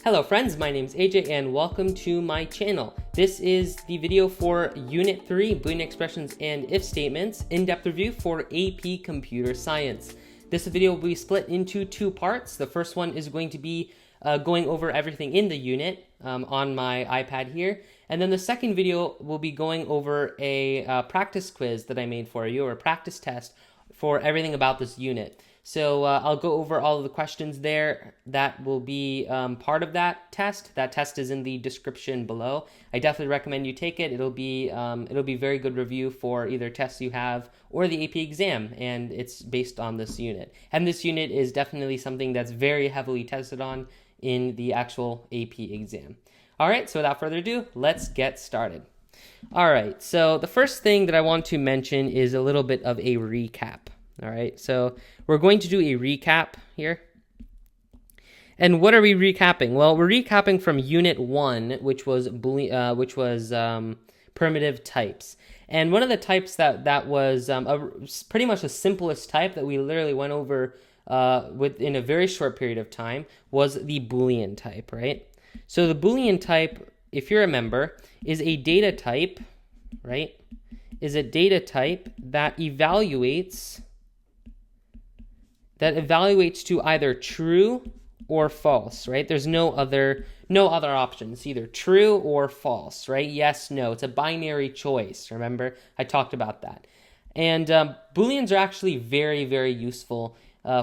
Hello friends, my name is AJ and welcome to my channel. This is the video for Unit 3, Boolean Expressions and If Statements, in-depth review for AP Computer Science. This video will be split into two parts. The first one is going to be going over everything in the unit on my iPad here. And then the second video will be going over a practice quiz that I made for you, or a practice test for everything about this unit. So I'll go over all of the questions there that will be part of that test. That test is in the description below. I definitely recommend you take it. It'll be very good review for either tests you have or the AP exam, and it's based on this unit. And this unit is definitely something that's very heavily tested on in the actual AP exam. All right, so without further ado, let's get started. All right, so the first thing that I want to mention is a little bit of a recap. All right, so we're going to do a recap here. And what are we recapping? Well, we're recapping from Unit 1, which was primitive types. And one of the types that was pretty much the simplest type that we literally went over within a very short period of time was the Boolean type, right? So the Boolean type, if you remember, is a data type, right? Is a data type that evaluates to either true or false, right? There's no other options, either true or false, right? Yes, no. It's a binary choice. Remember, I talked about that. And Booleans are actually very, very useful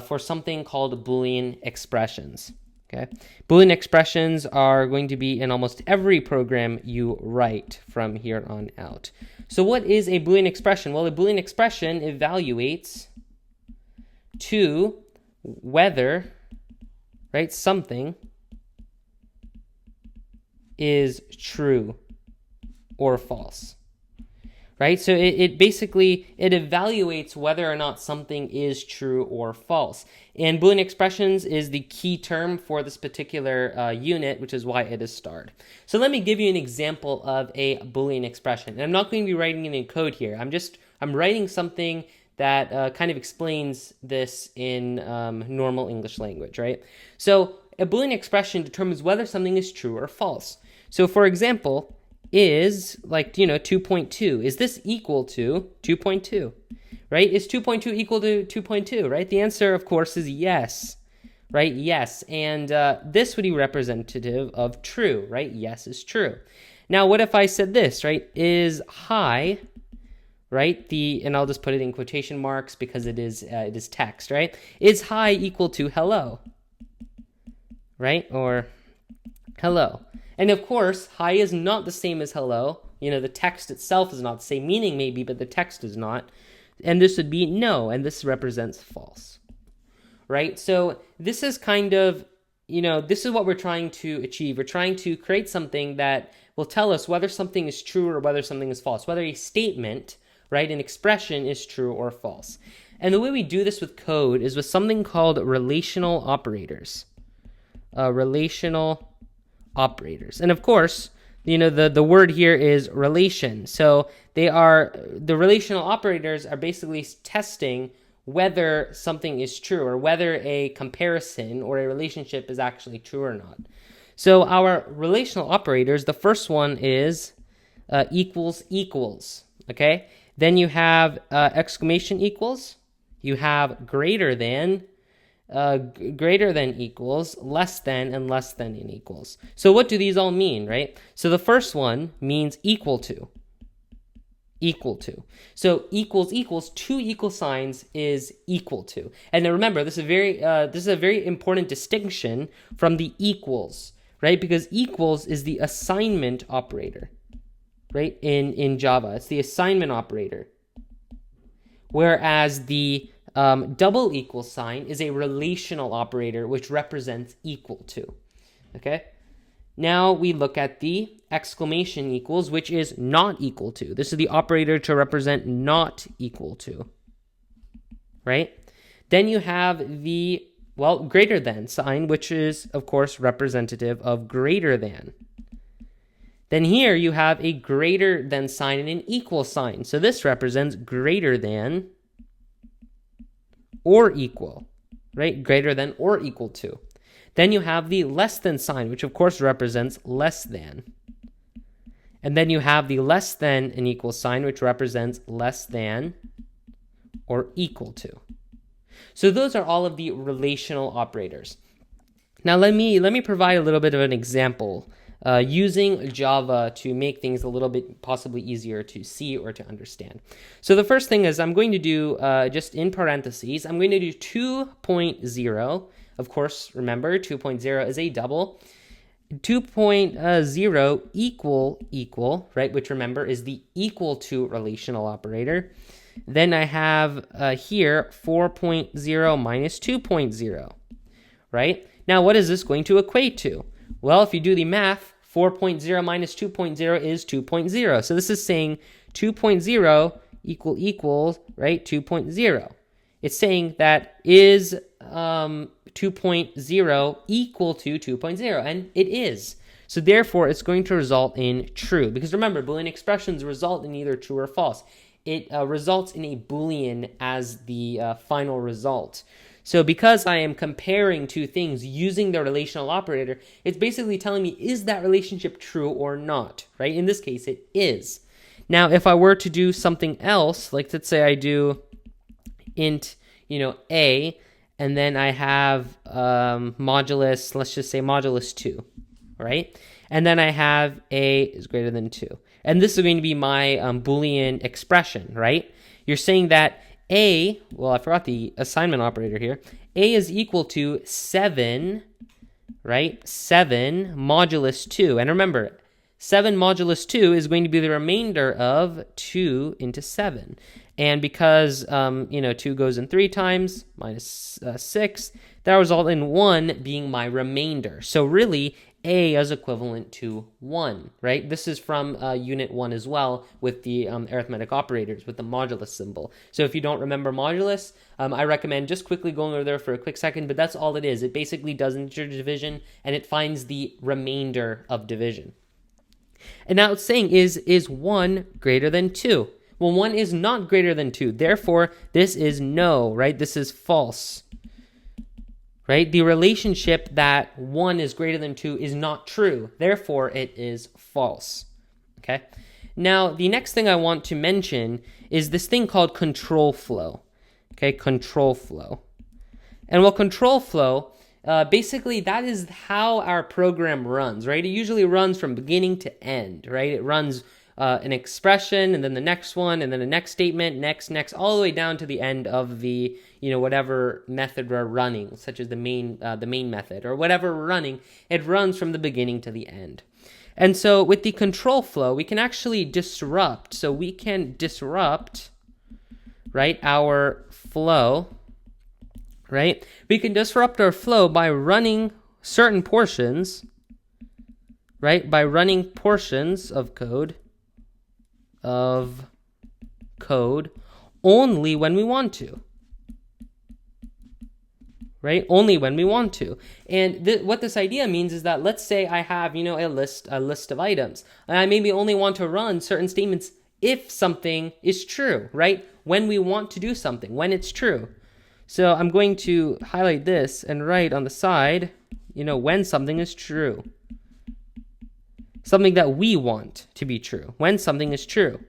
for something called Boolean expressions. Okay, Boolean expressions are going to be in almost every program you write from here on out. So what is a Boolean expression? Well, a Boolean expression evaluates to whether, right, something is true or false, right? So it basically evaluates whether or not something is true or false. And Boolean expressions is the key term for this particular unit, which is why it is starred. So let me give you an example of a Boolean expression. And I'm not going to be writing it in code here. I'm writing something that kind of explains this in normal English language, right? So a Boolean expression determines whether something is true or false. So for example, is 2.2. Is this equal to 2.2? Right? Is 2.2 equal to 2.2, right? The answer, of course, is yes, right? Yes. And this would be representative of true, right? Yes is true. Now, what if I said this, right? Is hi, right? And I'll just put it in quotation marks because it is text, right? Is hi equal to hello, right? Or hello. And of course, hi is not the same as hello. The text itself is not the same meaning maybe, but the text is not. And this would be no, and this represents false, right? So this is kind of, this is what we're trying to achieve. We're trying to create something that will tell us whether something is true or whether something is false, whether a statement, right, an expression is true or false. And the way we do this with code is with something called relational operators. Relational operators. And of course, the word here is relation. So the relational operators are basically testing whether something is true or whether a comparison or a relationship is actually true or not. So our relational operators, the first one is equals equals, okay? Then you have exclamation equals, you have greater than equals, less than, and less than and equals. So what do these all mean, right? So the first one means equal to. Equal to. So equals, two equal signs is equal to. And now remember, this is a very important distinction from the equals, right? Because equals is the assignment operator, right? In Java, it's the assignment operator. Whereas the double equal sign is a relational operator which represents equal to. Okay? Now we look at the exclamation equals, which is not equal to. This is the operator to represent not equal to. Right? Then you have the, greater than sign, which is, of course, representative of greater than. Then here you have a greater than sign and an equal sign. So this represents greater than or equal, right? Greater than or equal to. Then you have the less than sign, which of course represents less than. And then you have the less than and equal sign, which represents less than or equal to. So those are all of the relational operators. Now let me provide a little bit of an example using Java to make things a little bit possibly easier to see or to understand. So the first thing is I'm going to do, just in parentheses, I'm going to do 2.0. Of course, remember 2.0 is a double. 2.0 equal, right, which remember is the equal to relational operator. Then I have here 4.0 minus 2.0, right? Now, what is this going to equate to? Well, if you do the math, 4.0 minus 2.0 is 2.0. So this is saying 2.0 equals, right, 2.0. It's saying that is 2.0 equal to 2.0, and it is. So therefore, it's going to result in true. Because remember, Boolean expressions result in either true or false. It results in a Boolean as the final result. So because I am comparing two things using the relational operator, it's basically telling me, is that relationship true or not, right? In this case, it is. Now, if I were to do something else, like let's say I do int, a, and then I have modulus, let's just say modulus 2, right? And then I have a is greater than 2. And this is going to be my Boolean expression, right? You're saying that a, well, I forgot the assignment operator here. A is equal to 7, right? 7 modulus 2. And remember, 7 modulus 2 is going to be the remainder of 2 into 7. And because, 2 goes in 3 times, minus 6, that result in 1 being my remainder. So really, A is equivalent to 1, right? This is from Unit 1 as well with the arithmetic operators, with the modulus symbol. So if you don't remember modulus, I recommend just quickly going over there for a quick second, but that's all it is. It basically does integer division, and it finds the remainder of division. And now it's saying, is 1 greater than 2? Well, 1 is not greater than 2. Therefore, this is no, right? This is false. Right? The relationship that 1 is greater than 2 is not true. Therefore, it is false. Okay? Now, the next thing I want to mention is this thing called control flow. Okay? Control flow. And well, control flow, basically that is how our program runs, right? It usually runs from beginning to end, right? It runs an expression, and then the next one, and then the next statement, next, all the way down to the end of the, whatever method we're running, such as the main method, or whatever we're running, it runs from the beginning to the end. And so with the control flow, we can actually disrupt. So we can disrupt, right, our flow, right? We can disrupt our flow by running certain portions, right? By running portions of code only when we want to, right? Only when we want to. And what this idea means is that, let's say I have, a list of items, and I maybe only want to run certain statements if something is true, right? When we want to do something, when it's true. So I'm going to highlight this and write on the side, when something is true. Something that we want to be true. When something is true.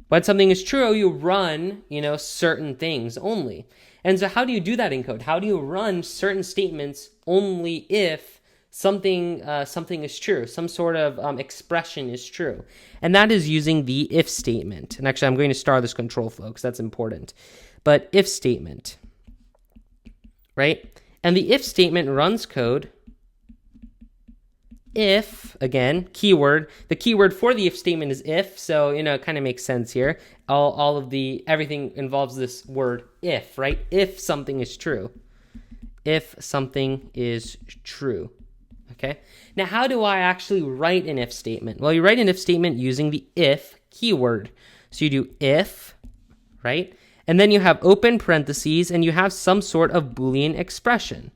When something is true, you run, certain things only. And so how do you do that in code? How do you run certain statements only if something is true, some sort of expression is true? And that is using the if statement. And actually, I'm going to star this control flow because that's important. But if statement, right? And the if statement runs code if, again, keyword. The keyword for the if statement is if, so, it kind of makes sense here. Everything involves this word if, right? If something is true. If something is true. Okay? Now, how do I actually write an if statement? Well, you write an if statement using the if keyword. So you do if, right? And then you have open parentheses, and you have some sort of Boolean expression,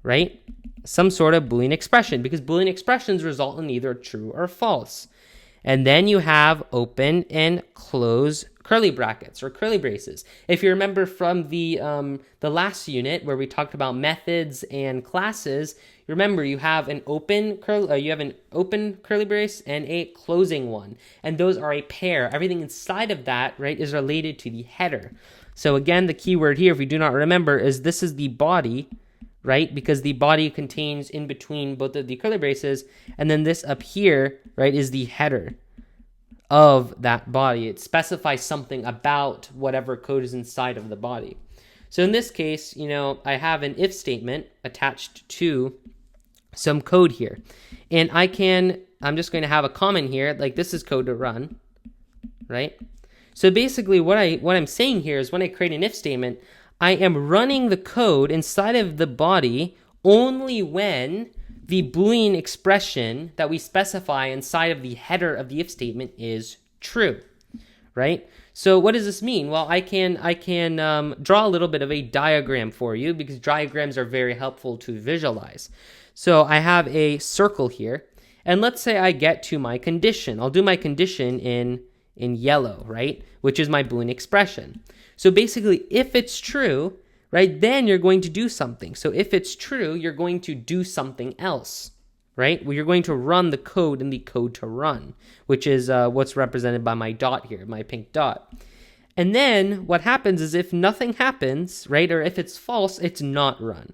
right? Some sort of Boolean expression, because Boolean expressions result in either true or false. And then you have open and close curly brackets or curly braces. If you remember from the last unit where we talked about methods and classes, remember you have an open curly brace and a closing one, and those are a pair. Everything inside of that, right, is related to the header. So again, the key word here, if we do not remember, is this is the body, right? Because the body contains in between both of the curly braces, and then this up here, right, is the header of that body. It specifies something about whatever code is inside of the body. So in this case, I have an if statement attached to some code here. And I'm just going to have a comment here, like this is code to run, right? So basically what I'm saying here is when I create an if statement, I am running the code inside of the body only when the Boolean expression that we specify inside of the header of the if statement is true, right? So what does this mean? Well, I can draw a little bit of a diagram for you because diagrams are very helpful to visualize. So I have a circle here, and let's say I get to my condition. I'll do my condition in yellow, right? Which is my Boolean expression. So basically, if it's true, right, then you're going to do something. So if it's true, you're going to do something else, right? Well, you're going to run the code in the code to run, which is what's represented by my dot here, my pink dot. And then what happens is if nothing happens, right, or if it's false, it's not run,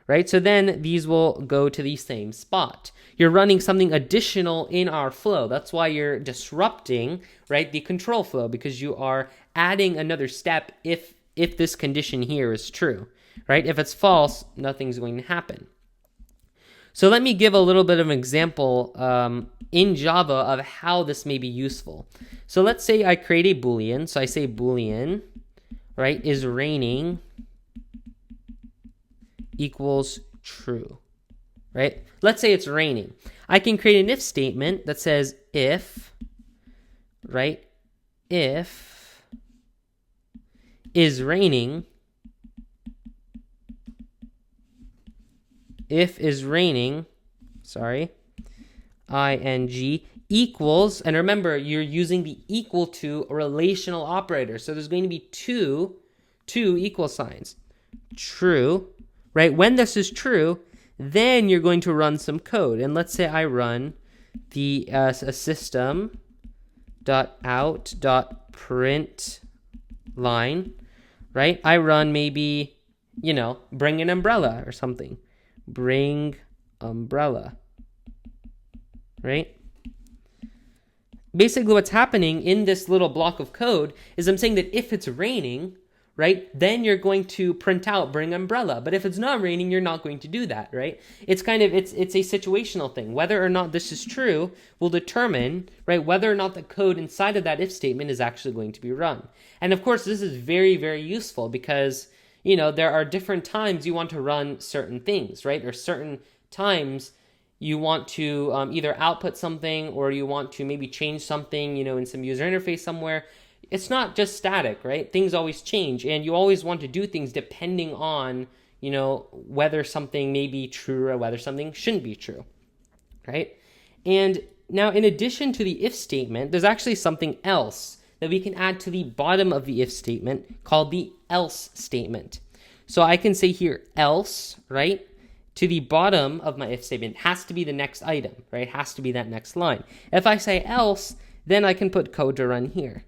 right? So then these will go to the same spot. You're running something additional in our flow. That's why you're disrupting, right, the control flow, because you are adding another step if this condition here is true, right? If it's false, nothing's going to happen. So let me give a little bit of an example in Java of how this may be useful. So let's say I create a Boolean. So I say Boolean, right, is raining equals true, right? Let's say it's raining. I can create an if statement that says if, right, if is raining, ing equals, and remember you're using the equal to a relational operator, so there's going to be two equal signs, true, right? When this is true, then you're going to run some code, and let's say I run the system.out.print line, right? I run maybe, bring an umbrella or something. Bring umbrella, right? Basically what's happening in this little block of code is I'm saying that if it's raining, right, then you're going to print out bring umbrella. But if it's not raining, you're not going to do that, right? It's a situational thing. Whether or not this is true will determine, right, whether or not the code inside of that if statement is actually going to be run. And of course, this is very, very useful because, there are different times you want to run certain things, right? Or certain times you want to either output something or you want to maybe change something, in some user interface somewhere. It's not just static, right? Things always change, and you always want to do things depending on, whether something may be true or whether something shouldn't be true, right? And now, in addition to the if statement, there's actually something else that we can add to the bottom of the if statement called the else statement. So I can say here else, right? To the bottom of my if statement has to be the next item, right? It has to be that next line. If I say else, then I can put code to run here,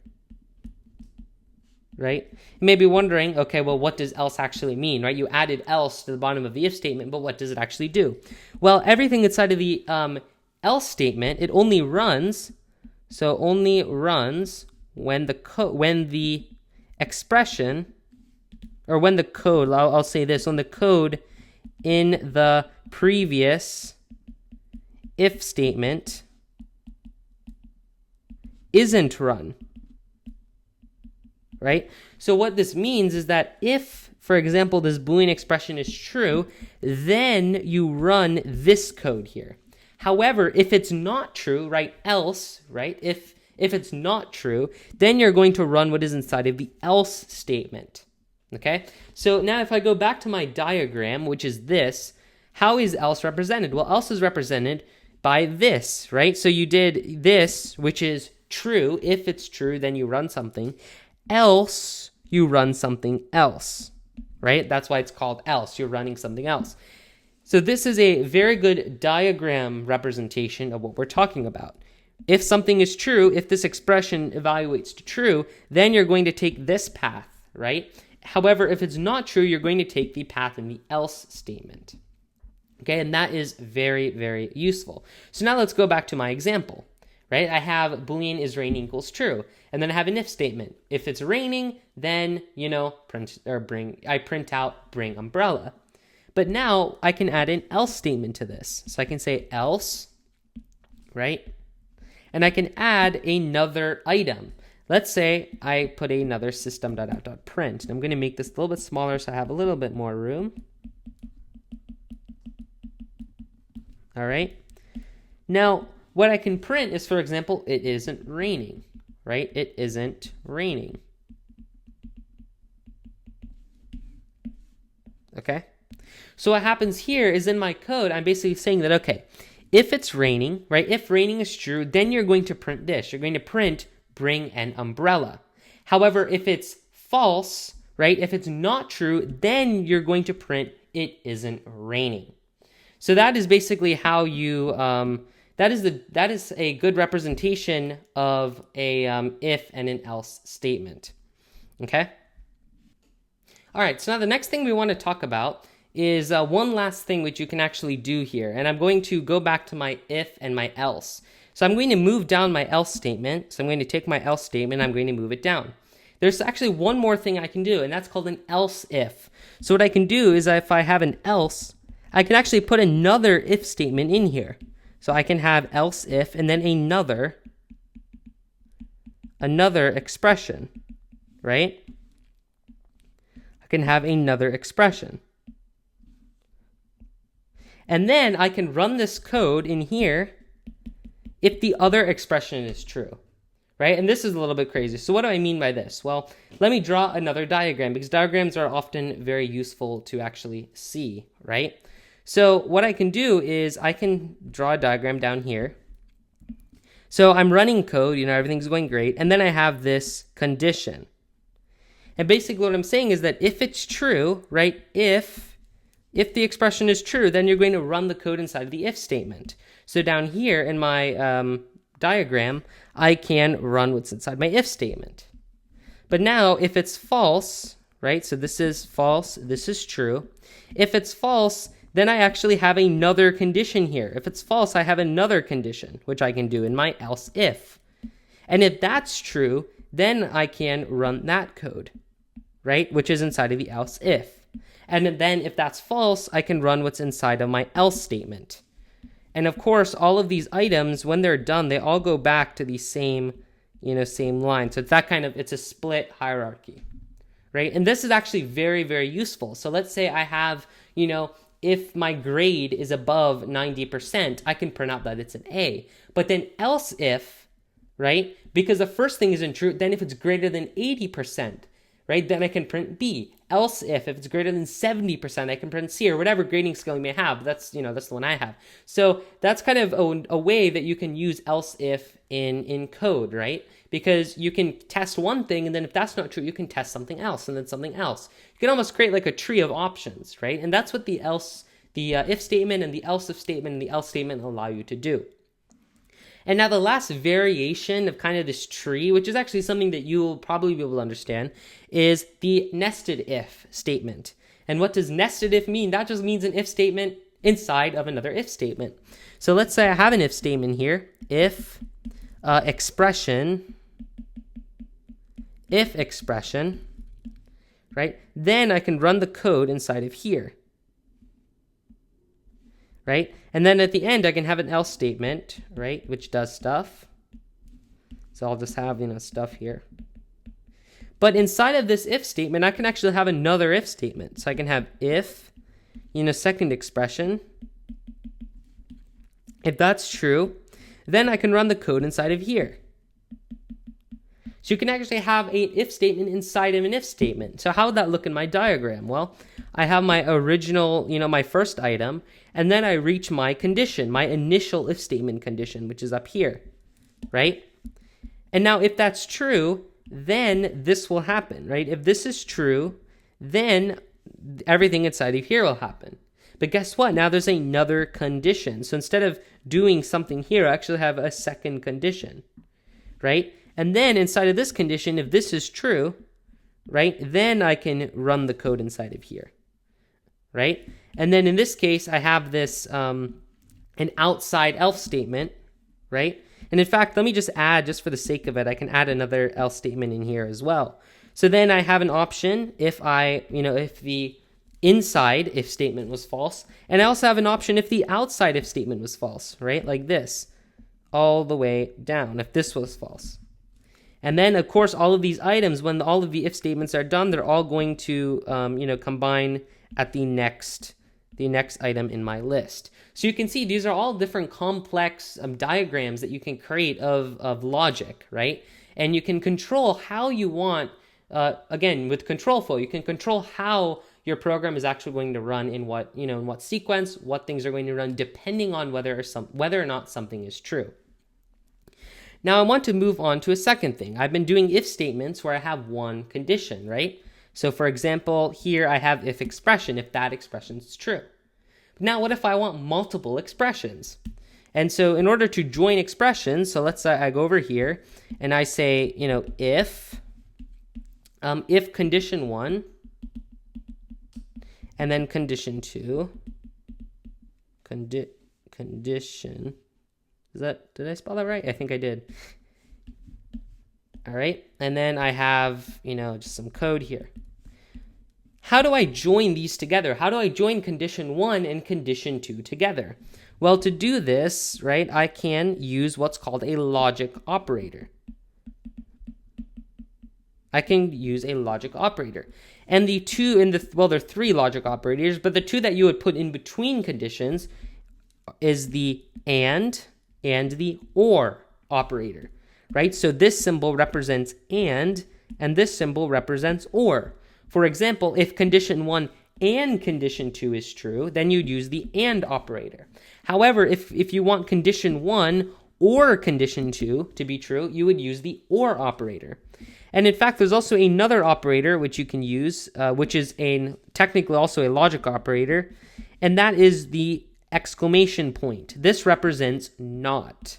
right? You may be wondering, okay, well, what does else actually mean, right? You added else to the bottom of the if statement, but what does it actually do? Well, everything inside of the else statement, it only runs when the expression, or when the code, I'll say this, when the code in the previous if statement isn't run, right? So what this means is that if, for example, this Boolean expression is true, then you run this code here. However, if it's not true, right, else, right, if it's not true, then you're going to run what is inside of the else statement, okay? So now if I go back to my diagram, which is this, how is else represented? Well, else is represented by this, right? So you did this, which is true. If it's true, then you run something. Else, you run something else, right? That's why it's called else. You're running something else. So this is a very good diagram representation of what we're talking about. If something is true, if this expression evaluates to true, then you're going to take this path, right? However, if it's not true, you're going to take the path in the else statement. Okay, and that is very, very useful. So now let's go back to my example, right? I have Boolean is raining equals true, and then I have an if statement. If it's raining, then, I print out bring umbrella. But now I can add an else statement to this. So I can say else, right? And I can add another item. Let's say I put another system.out.print. And I'm going to make this a little bit smaller so I have a little bit more room. All right. Now, what I can print is, for example, it isn't raining, right? It isn't raining. Okay. So what happens here is in my code, I'm basically saying that, okay, if it's raining, right? If raining is true, then you're going to print this. You're going to print bring an umbrella. However, if it's false, right? If it's not true, then you're going to print it isn't raining. So that is basically how you, that is a good representation of a if and an else statement. Okay? All right, so now the next thing we want to talk about is one last thing which you can actually do here. And I'm going to go back to my if and my else. So I'm going to move down my else statement. So I'm going to take my else statement, I'm going to move it down. There's actually one more thing I can do, and that's called an else if. So what I can do is if I have an else, I can actually put another if statement in here. So I can have else if and then another expression, right? I can have another expression. And then I can run this code in here if the other expression is true, right? And this is a little bit crazy. So what do I mean by this? Well, let me draw another diagram because diagrams are often very useful to actually see, right? So what I can do is I can draw a diagram down here. So I'm running code, everything's going great. And then I have this condition. And basically what I'm saying is that if it's true, right, if the expression is true, then you're going to run the code inside of the if statement. So down here in my diagram, I can run what's inside my if statement. But now if it's false, right, so this is false, this is true. If it's false, then I actually have another condition here. If it's false, I have another condition, which I can do in my else if. And if that's true, then I can run that code, right, which is inside of the else if. And then if that's false, I can run what's inside of my else statement. And of course, all of these items, when they're done, they all go back to the same line. So it's it's a split hierarchy, right? And this is actually very, very useful. So let's say I have, if my grade is above 90%, I can print out that it's an A. But then else if, right? Because the first thing isn't true, then if it's greater than 80%, right, then I can print B. Else if it's greater than 70%, I can print C, or whatever grading scale you may have. That's the one I have. So that's kind of a way that you can use else if in code, right? Because you can test one thing, and then if that's not true, you can test something else, and then something else. You can almost create like a tree of options, right? And that's what the if statement and the else if statement and the else statement allow you to do. And now the last variation of kind of this tree, which is actually something that you'll probably be able to understand, is the nested if statement. And what does nested if mean? That just means an if statement inside of another if statement. So let's say I have an if statement here. If expression, right? Then I can run the code inside of here, right? And then at the end, I can have an else statement, right, which does stuff. So I'll just have, stuff here. But inside of this if statement, I can actually have another if statement. So I can have if, second expression. If that's true, then I can run the code inside of here. So you can actually have an if statement inside of an if statement. So how would that look in my diagram? Well, I have my original, my first item, and then I reach my condition, my initial if statement condition, which is up here, right? And now if that's true, then this will happen, right? If this is true, then everything inside of here will happen. But guess what? Now there's another condition. So instead of doing something here, I actually have a second condition, right? And then inside of this condition, if this is true, right, then I can run the code inside of here, right? And then in this case, I have this an outside else statement, right? And in fact, let me just add, just for the sake of it, I can add another else statement in here as well. So then I have an option if if the inside if statement was false, and I also have an option if the outside if statement was false, right? Like this, all the way down, if this was false. And then, of course, all of these items, when all of the if statements are done, they're all going to, combine at the next item in my list. So you can see these are all different complex diagrams that you can create of logic, right? And you can control how you want, again, with control flow, you can control how your program is actually going to run in what sequence, what things are going to run, depending on whether or not something is true. Now I want to move on to a second thing. I've been doing if statements where I have one condition, right? So for example, here I have if expression, if that expression is true. Now what if I want multiple expressions? And so in order to join expressions, so let's say I go over here and I say, if condition 1 and then condition 2, condition, did I spell that right? I think I did. All right, and then I have, just some code here. How do I join these together? How do I join condition 1 and condition 2 together? Well, to do this, right, I can use what's called a logic operator. I can use a logic operator. And there are 3 logic operators, but the 2 that you would put in between conditions is the and the or operator, right? So this symbol represents and this symbol represents or. For example, if condition 1 and condition 2 is true, then you'd use the and operator. However, if you want condition 1 or condition 2 to be true, you would use the or operator. And in fact, there's also another operator which you can use, which is technically also a logic operator, and that is the exclamation point. This represents not.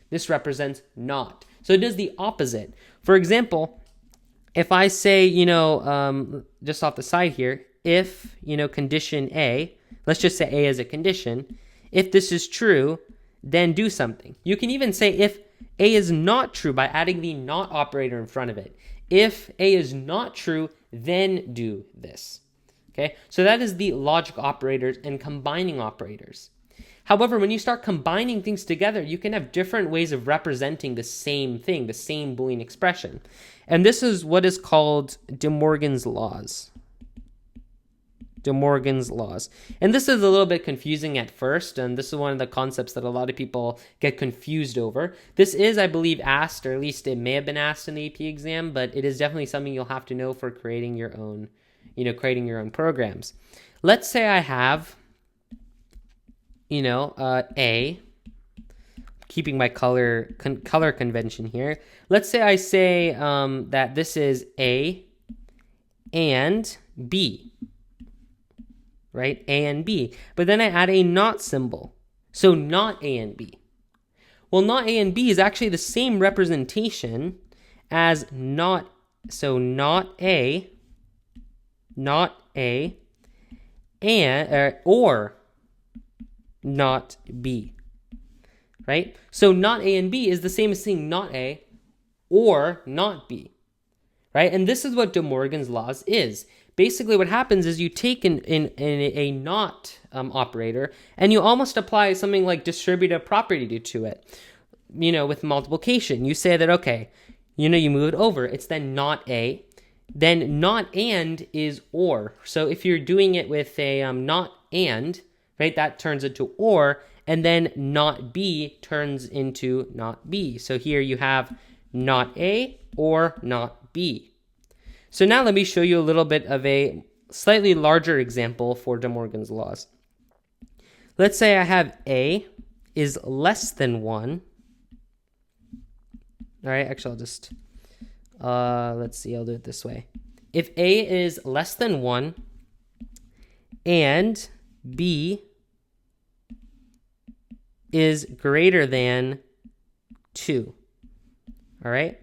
This represents not. So it does the opposite. For example, if I say, just off the side here, if, condition A, let's just say A as a condition, if this is true, then do something. You can even say if A is not true by adding the not operator in front of it. If A is not true, then do this. Okay, so that is the logic operators and combining operators. However, when you start combining things together, you can have different ways of representing the same thing, the same Boolean expression. And this is what is called De Morgan's laws. De Morgan's laws. And this is a little bit confusing at first, and this is one of the concepts that a lot of people get confused over. This is, I believe, asked, or at least it may have been asked in the AP exam, but it is definitely something you'll have to know for creating your own programs. Let's say I have, A, keeping my color convention here. Let's say I say that this is A and B, right? A and B. But then I add a not symbol. So not A and B. Well, not A and B is actually the same representation as not. So not A, and or not B, right? So not A and B is the same as saying not A or not B, right? And this is what De Morgan's laws is. Basically, what happens is you take a not operator and you almost apply something like distributive property to it, with multiplication. You say that, okay, you move it over. It's then not A. Then not and is or. So if you're doing it with a not and, right, that turns into or, and then not B turns into not B. So here you have not A or not B. So now let me show you a little bit of a slightly larger example for De Morgan's laws. Let's say I have A is less than 1. All right, actually, I'll just, let's see, I'll do it this way. If A is less than 1 and B is greater than 2. All right.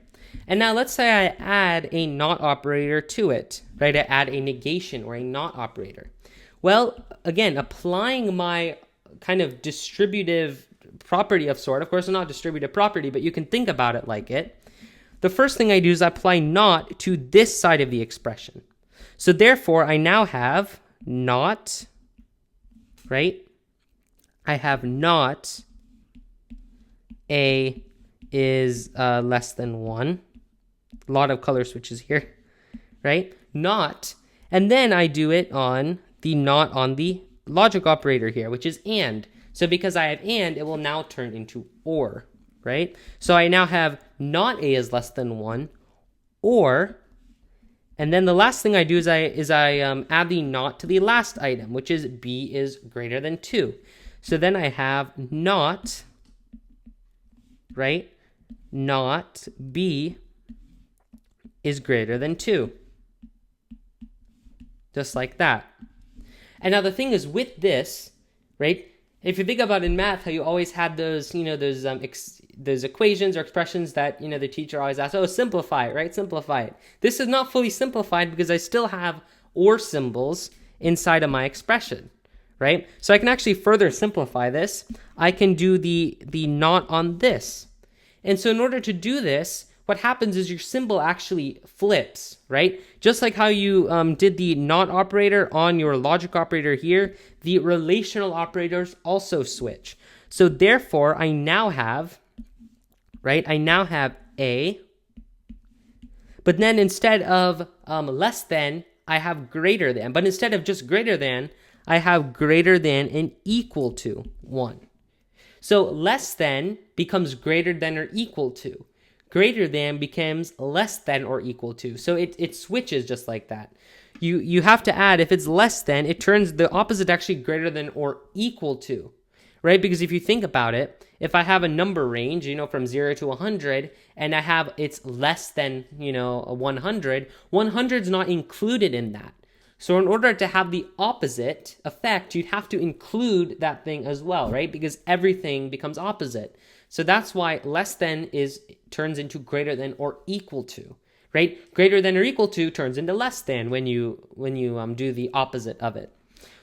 And now let's say I add a not operator to it, right? I add a negation or a not operator. Well, again, applying my kind of distributive property of sort, of course, it's not distributive property, but you can think about it like it. The first thing I do is I apply not to this side of the expression. So therefore, I now have not, right? I have not A is less than 1. A lot of color switches here, right? Not, and then I do it on the not on the logic operator here, which is and. So because I have and, it will now turn into or, right? So I now have not A is less than 1, or, and then the last thing I do is I add the not to the last item, which is B is greater than 2. So then I have not, right? Not B is greater than 2. Just like that. And now the thing is with this, right? If you think about in math, how you always had those, those equations or expressions that, the teacher always asks, oh, simplify it, right? Simplify it. This is not fully simplified because I still have or symbols inside of my expression, right? So I can actually further simplify this. I can do the not on this. And so in order to do this, what happens is your symbol actually flips, right? Just like how you did the not operator on your logic operator here, the relational operators also switch. So therefore, I now have, right? I now have A, but then instead of less than, I have greater than. But instead of just greater than, I have greater than and equal to 1. So less than becomes greater than or equal to. Greater than becomes less than or equal to. So it switches just like that. You have to add, if it's less than, it turns the opposite actually greater than or equal to, right? Because if you think about it, if I have a number range, from 0 to 100, and I have it's less than, a 100, 100 is not included in that. So in order to have the opposite effect, you'd have to include that thing as well, right? Because everything becomes opposite. So that's why less than turns into greater than or equal to, right? Greater than or equal to turns into less than when you do the opposite of it.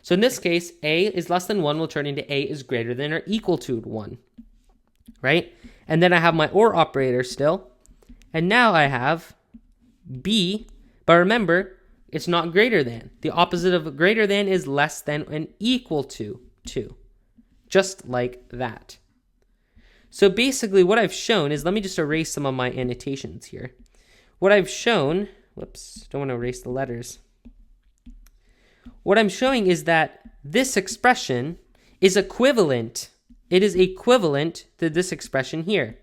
So in this case, A is less than 1 will turn into A is greater than or equal to 1, right? And then I have my or operator still. And now I have B, but remember, it's not greater than. The opposite of greater than is less than and equal to 2, just like that. So basically what I've shown is, let me just erase some of my annotations here. What I've shown, whoops, don't want to erase the letters. What I'm showing is that this expression is equivalent. It is equivalent to this expression here.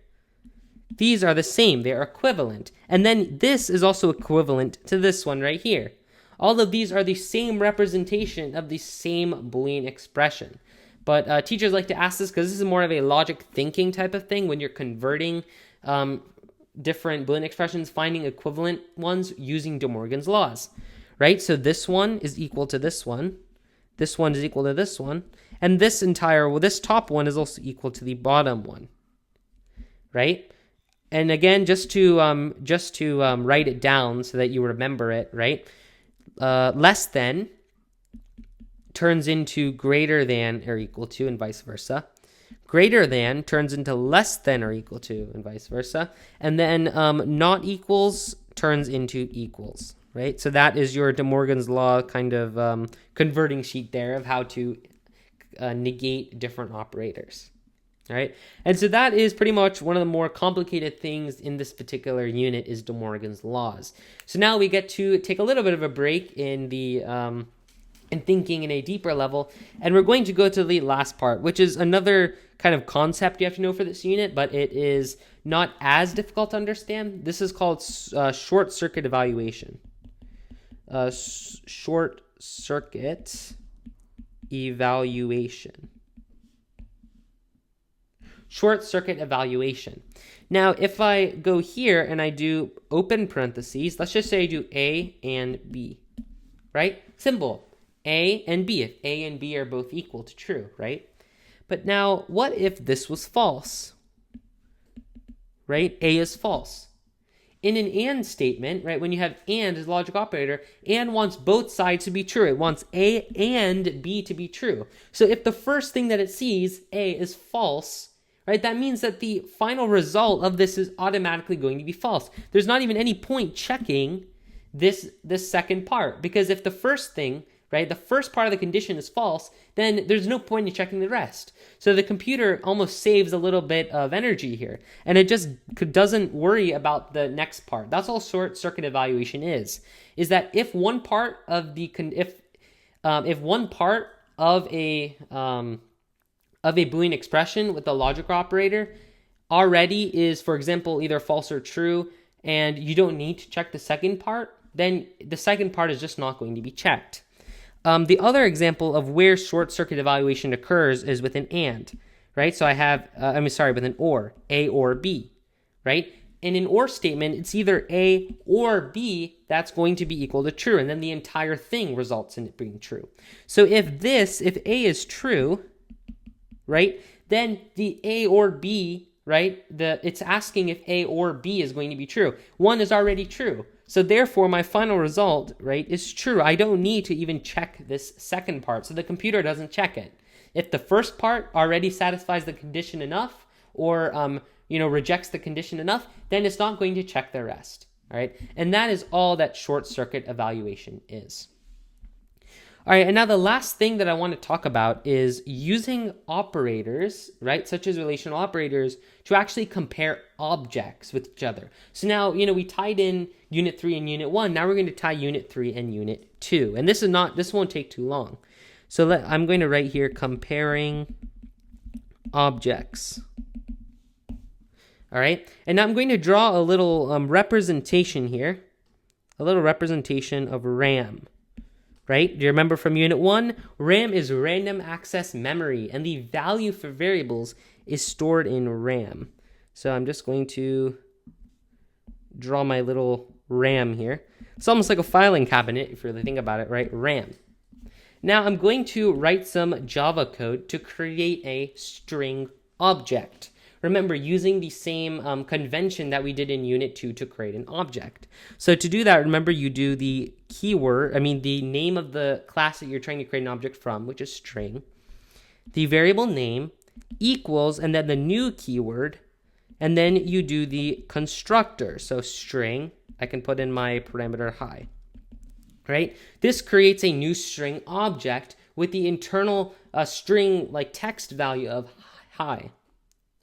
These are the same, they are equivalent. And then this is also equivalent to this one right here. All of these are the same representation of the same Boolean expression. But teachers like to ask this because this is more of a logic thinking type of thing when you're converting different Boolean expressions, finding equivalent ones using De Morgan's laws, right? So this one is equal to this one is equal to this one, and this top one is also equal to the bottom one, right? And again, just to write it down so that you remember it, right? Less than turns into greater than or equal to, and vice versa. Greater than turns into less than or equal to, and vice versa. And then not equals turns into equals, right? So that is your De Morgan's law kind of converting sheet there of how to negate different operators, all right? And so that is pretty much one of the more complicated things in this particular unit is De Morgan's laws. So now we get to take a little bit of a break in the and thinking in a deeper level. And we're going to go to the last part, which is another kind of concept you have to know for this unit, but it is not as difficult to understand. This is called short circuit evaluation. Short circuit evaluation. Short circuit evaluation. Now, if I go here and I do open parentheses, let's just say I do A and B, right? Simple. A and B, if A and B are both equal to true, right? But now, what if this was false? Right? A is false. In an AND statement, right, when you have AND as a logic operator, AND wants both sides to be true. It wants A and B to be true. So if the first thing that it sees, A, is false, right, that means that the final result of this is automatically going to be false. There's not even any point checking this second part, because if the first thing, right, the first part of the condition is false, then there's no point in checking the rest. So the computer almost saves a little bit of energy here, and it just doesn't worry about the next part. That's all short circuit evaluation is that if one part of the if one part of a Boolean expression with the logic operator already is, for example, either false or true, and you don't need to check the second part, then the second part is just not going to be checked. The other example of where short circuit evaluation occurs is with an AND, right? So I have, with an OR, A or B, right? In an OR statement, it's either A or B that's going to be equal to true, and then the entire thing results in it being true. So if A is true, right, then the A or B, right, it's asking if A or B is going to be true. One is already true. So therefore, my final result, right, is true. I don't need to even check this second part. So the computer doesn't check it. If the first part already satisfies the condition enough, or rejects the condition enough, then it's not going to check the rest. All right, and that is all that short circuit evaluation is. All right, and now the last thing that I want to talk about is using operators, right, such as relational operators, to actually compare objects with each other. So now, we tied in Unit 3 and Unit 1. Now we're going to tie Unit 3 and Unit 2. And this won't take too long. So I'm going to write here comparing objects. All right, and now I'm going to draw a little representation here, a little representation of RAM. Right? Do you remember from Unit 1? RAM is random access memory, and the value for variables is stored in RAM. So I'm just going to draw my little RAM here. It's almost like a filing cabinet, if you really think about it, right? RAM. Now I'm going to write some Java code to create a string object. Remember, using the same convention that we did in Unit 2 to create an object. So to do that, remember you do the the name of the class that you're trying to create an object from, which is string, the variable name equals, and then the new keyword, and then you do the constructor. So string, I can put in my parameter hi, right? This creates a new string object with the internal string like text value of hi.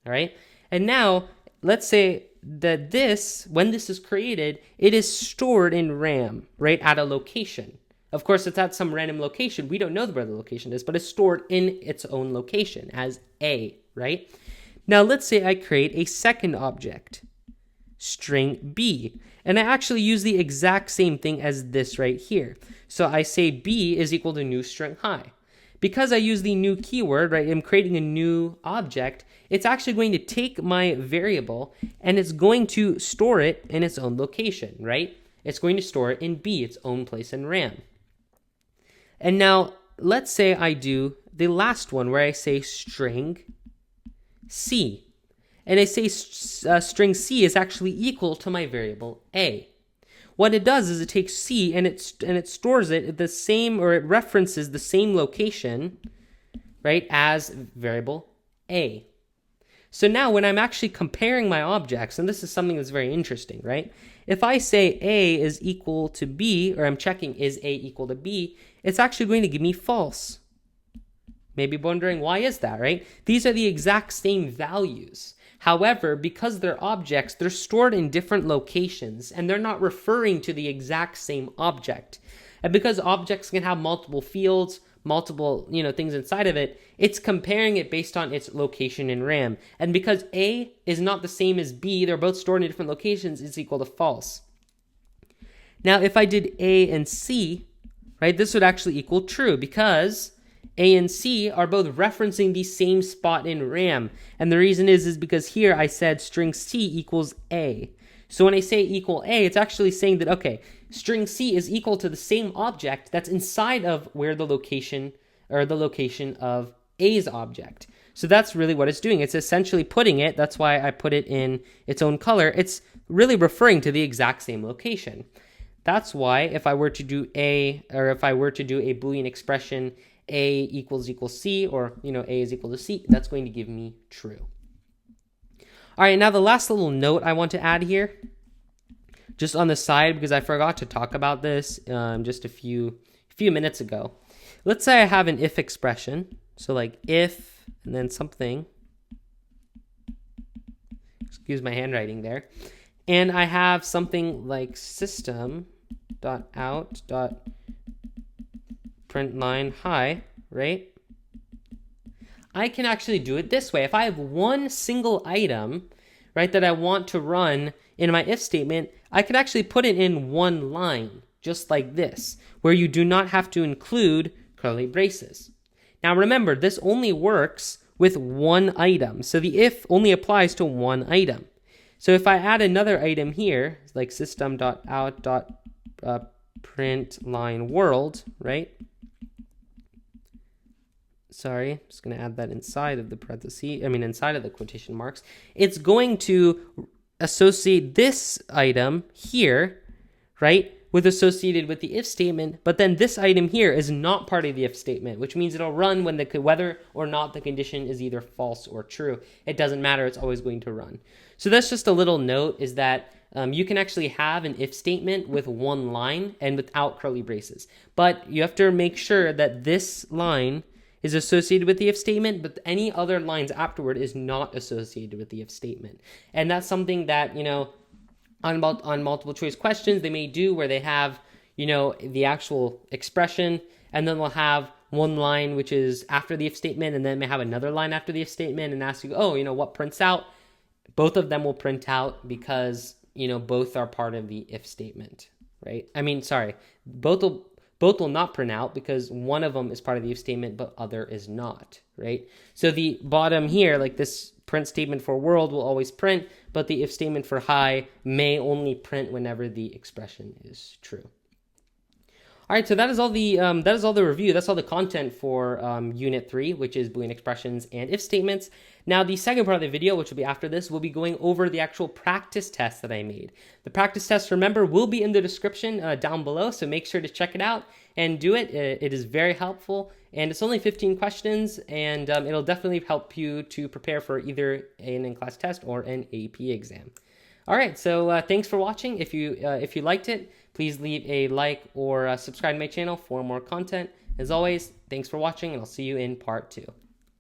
All right, and now let's say that when this is created, it is stored in RAM, right, at a location. Of course, it's at some random location. We don't know where the location is, but it's stored in its own location as A, right? Now, let's say I create a second object, string B, and I actually use the exact same thing as this right here. So I say B is equal to new string hi. Because I use the new keyword, right, I'm creating a new object, it's actually going to take my variable and it's going to store it in its own location, right? It's going to store it in B, its own place in RAM. And now, let's say I do the last one where I say string C. And I say string C is actually equal to my variable A. What it does is it takes C and it stores it the same, or it references the same location, right, as variable A. So now when I'm actually comparing my objects, and this is something that's very interesting, right? If I say A is equal to B, or I'm checking is A equal to B, it's actually going to give me false. Maybe wondering why is that, right? These are the exact same values. However, because they're objects, they're stored in different locations, and they're not referring to the exact same object. And because objects can have multiple fields, multiple things inside of it, it's comparing it based on its location in RAM. And because A is not the same as B, they're both stored in different locations, it's equal to false. Now, if I did A and C, right? This would actually equal true because A and C are both referencing the same spot in RAM. And the reason is because here I said string C equals A. So when I say equal A, it's actually saying that, okay, string C is equal to the same object that's inside of where the location of A's object. So that's really what it's doing. It's essentially putting it, that's why I put it in its own color. It's really referring to the exact same location. That's why if I were to do a Boolean expression, A equals C, or A is equal to C, that's going to give me true. All right, now the last little note I want to add here, just on the side, because I forgot to talk about this just a few minutes ago. Let's say I have an if expression, so like if and then something. Excuse my handwriting there. And I have something like system.out.println hi, right? I can actually do it this way. If I have one single item, right, that I want to run in my if statement, I could actually put it in one line, just like this, where you do not have to include curly braces. Now remember, this only works with one item. So the if only applies to one item. So if I add another item here, like system.out.println world, right? Sorry, I'm just going to add that inside of the parentheses, inside of the quotation marks. It's going to associate this item here, right, associated with the if statement, but then this item here is not part of the if statement, which means it'll run when whether or not the condition is either false or true. It doesn't matter, it's always going to run. So that's just a little note, is that you can actually have an if statement with one line and without curly braces, but you have to make sure that this line is associated with the if statement, but any other lines afterward is not associated with the if statement. And that's something that, on multiple choice questions they may do, where they have, the actual expression, and then they'll have one line which is after the if statement, and then may have another line after the if statement, and ask you, what prints out? Both of them will print out because, both are part of the if statement, right? Both will not print out because one of them is part of the if statement, but other is not, right? So the bottom here, like this print statement for world, will always print, but the if statement for hi may only print whenever the expression is true. All right, so that is all the review. That's all the content for Unit 3, which is Boolean expressions and if statements. Now, the second part of the video, which will be after this, will be going over the actual practice test that I made. The practice test, remember, will be in the description down below, so make sure to check it out and do it. It is very helpful, and it's only 15 questions, and it'll definitely help you to prepare for either an in-class test or an AP exam. All right, so thanks for watching. If you liked it, please leave a like or subscribe to my channel for more content. As always, thanks for watching, and I'll see you in part 2.